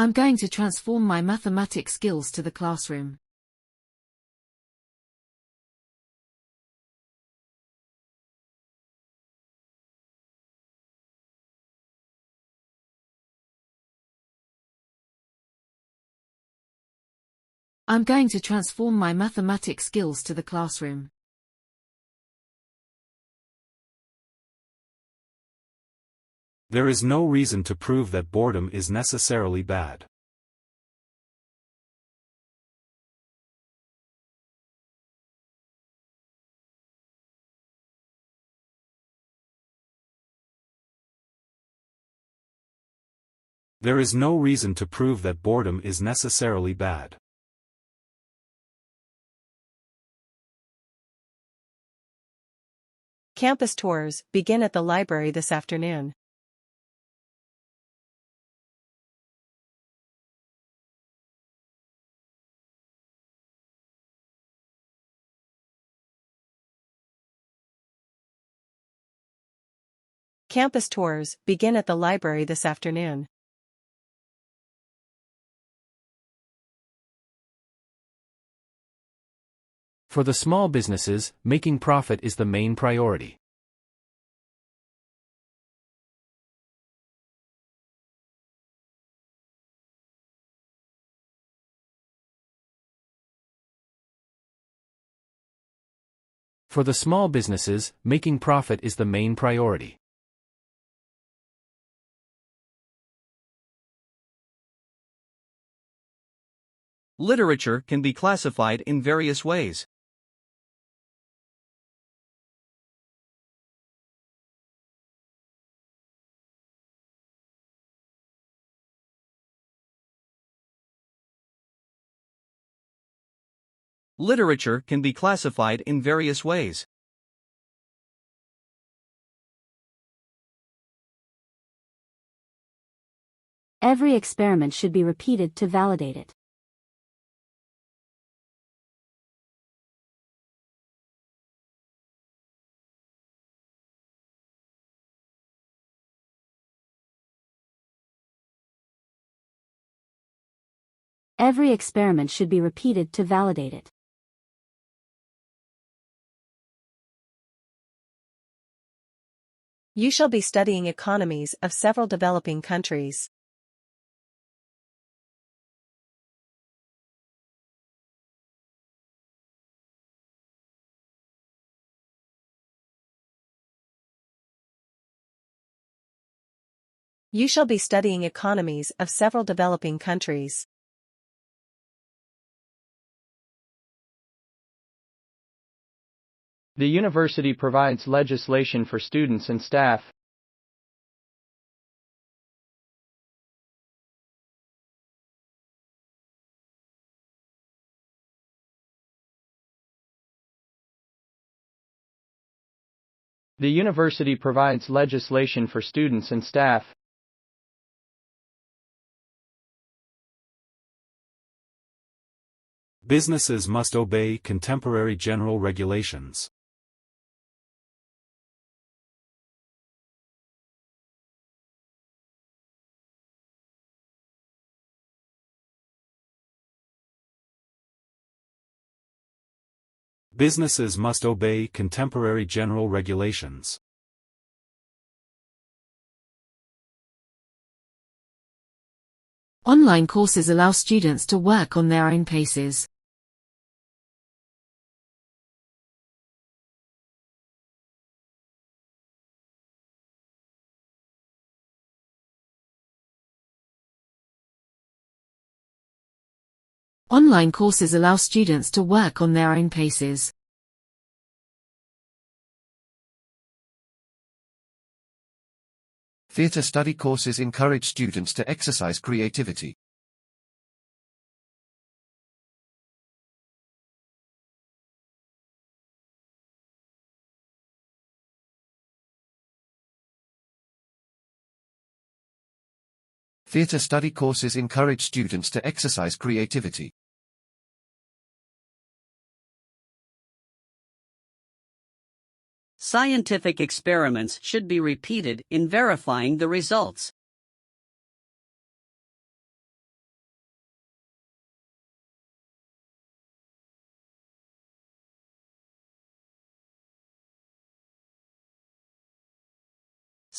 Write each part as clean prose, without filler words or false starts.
I'm going to transform my mathematics skills to the classroom. I'm going to transform my mathematics skills to the classroom. There is no reason to prove that boredom is necessarily bad. There is no reason to prove that boredom is necessarily bad. Campus tours begin at the library this afternoon. Campus tours begin at the library this afternoon. For the small businesses, making profit is the main priority. For the small businesses, making profit is the main priority. Literature can be classified in various ways. Literature can be classified in various ways. Every experiment should be repeated to validate it. Every experiment should be repeated to validate it. You shall be studying economies of several developing countries. You shall be studying economies of several developing countries. The university provides legislation for students and staff. The university provides legislation for students and staff. Businesses must obey contemporary general regulations. Businesses must obey contemporary general regulations. Online courses allow students to work on their own paces. Online courses allow students to work on their own paces. Theatre study courses encourage students to exercise creativity. Theatre study courses encourage students to exercise creativity. Scientific experiments should be repeated in verifying the results.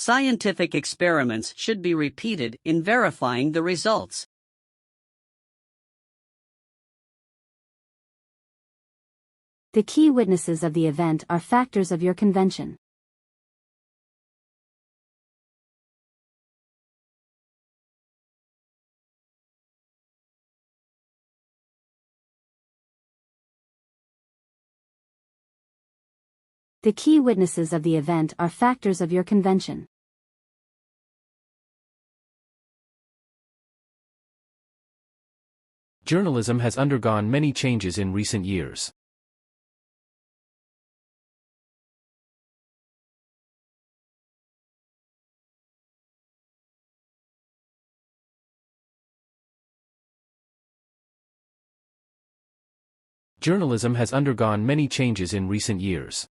Scientific experiments should be repeated in verifying the results. The key witnesses of the event are factors of your convention. The key witnesses of the event are factors of your convention. Journalism has undergone many changes in recent years. Journalism has undergone many changes in recent years.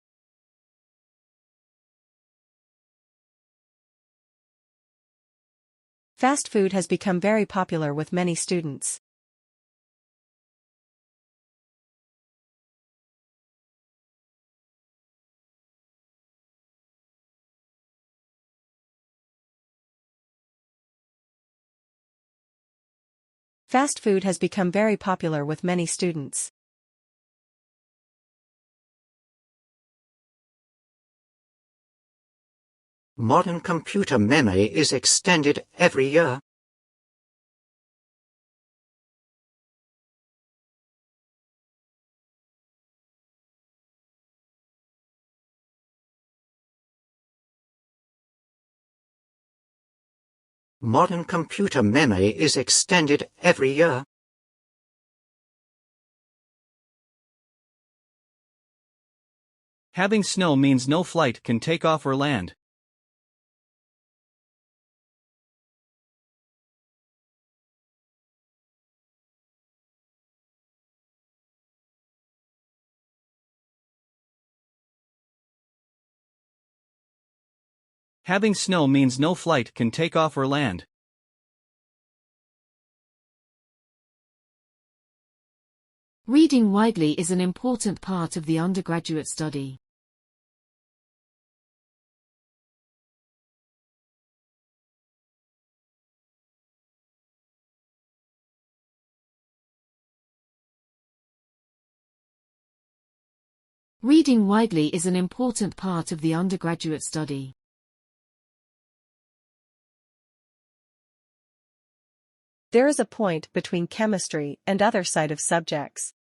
Fast food has become very popular with many students. Fast food has become very popular with many students. Modern computer memory is extended every year. Modern computer memory is extended every year. Having snow means no flight can take off or land. Having snow means no flight can take off or land. Reading widely is an important part of the undergraduate study. Reading widely is an important part of the undergraduate study. There is a point between chemistry and other side of subjects.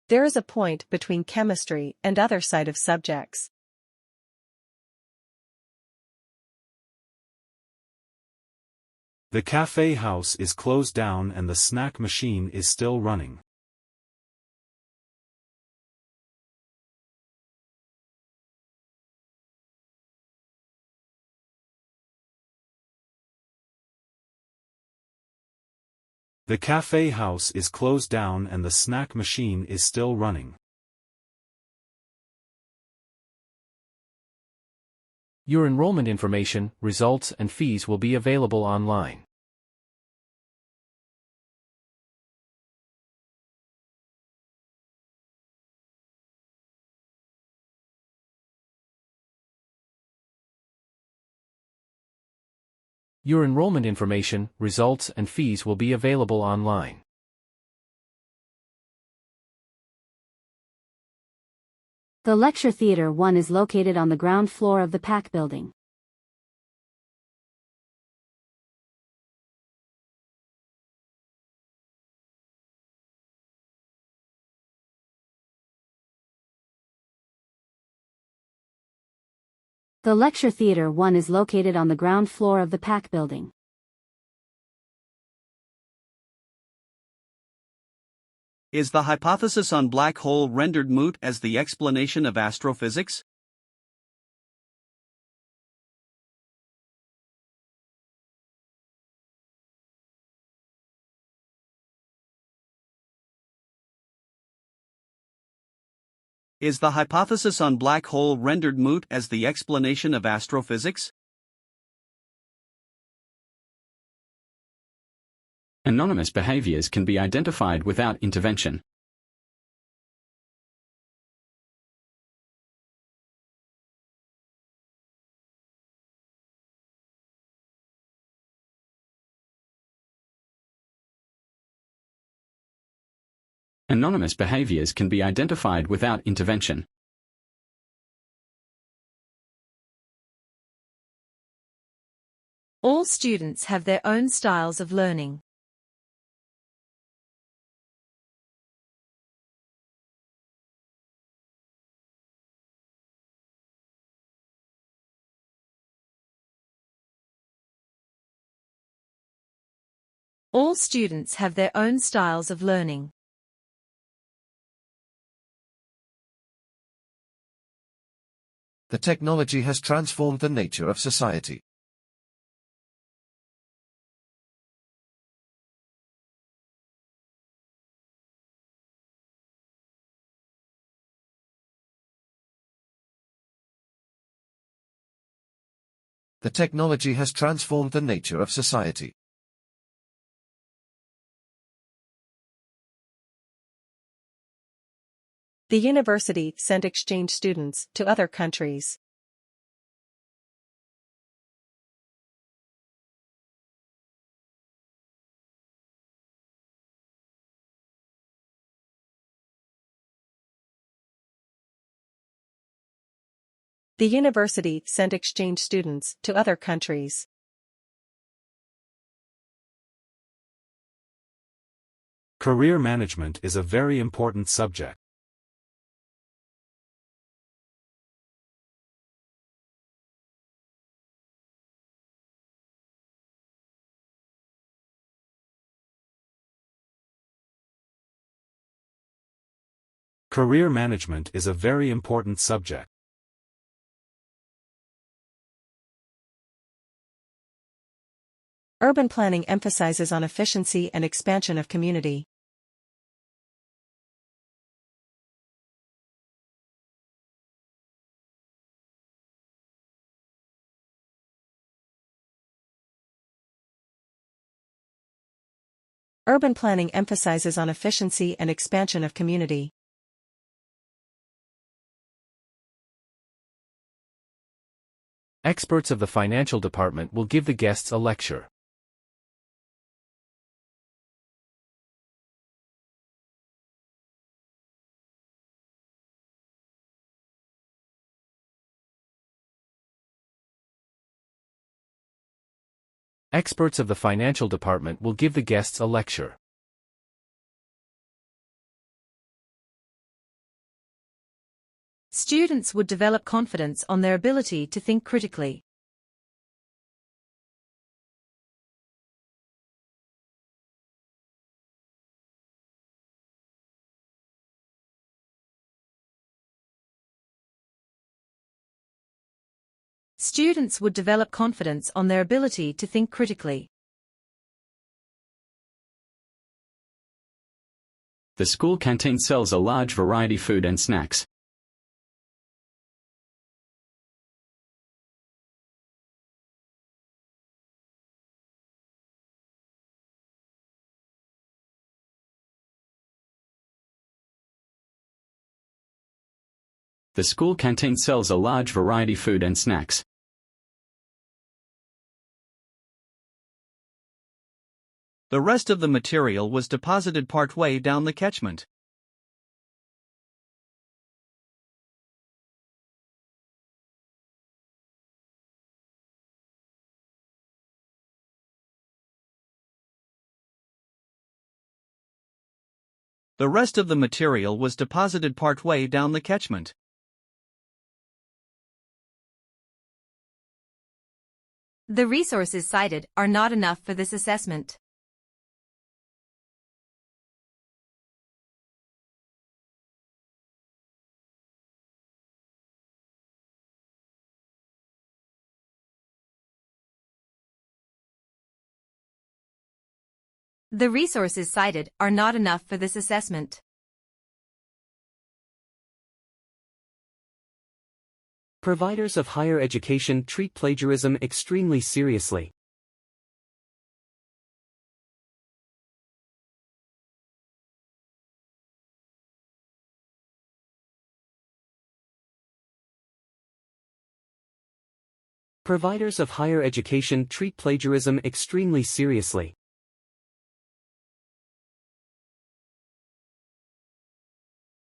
There is a point between chemistry and other side of subjects. The cafe house is closed down and the snack machine is still running. The cafe house is closed down and the snack machine is still running. Your enrollment information, results, and fees will be available online. Your enrollment information, results, and fees will be available online. The Lecture Theatre 1 is located on the ground floor of the PAC building. The Lecture Theatre 1 is located on the ground floor of the PAC building. Is the hypothesis on black hole rendered moot as the explanation of astrophysics? Is the hypothesis on black hole rendered moot as the explanation of astrophysics? Anonymous behaviors can be identified without intervention. Anonymous behaviors can be identified without intervention. All students have their own styles of learning. All students have their own styles of learning. The technology has transformed the nature of society. The technology has transformed the nature of society. The university sent exchange students to other countries. The university sent exchange students to other countries. Career management is a very important subject. Career management is a very important subject. Urban planning emphasizes on efficiency and expansion of community. Urban planning emphasizes on efficiency and expansion of community. Experts of the financial department will give the guests a lecture. Experts of the financial department will give the guests a lecture. Students would develop confidence on their ability to think critically. Students would develop confidence on their ability to think critically. The school canteen sells a large variety of food and snacks. The school canteen sells a large variety of food and snacks. The rest of the material was deposited partway down the catchment. The rest of the material was deposited partway down the catchment. The resources cited are not enough for this assessment. The resources cited are not enough for this assessment. Providers of higher education treat plagiarism extremely seriously. Providers of higher education treat plagiarism extremely seriously.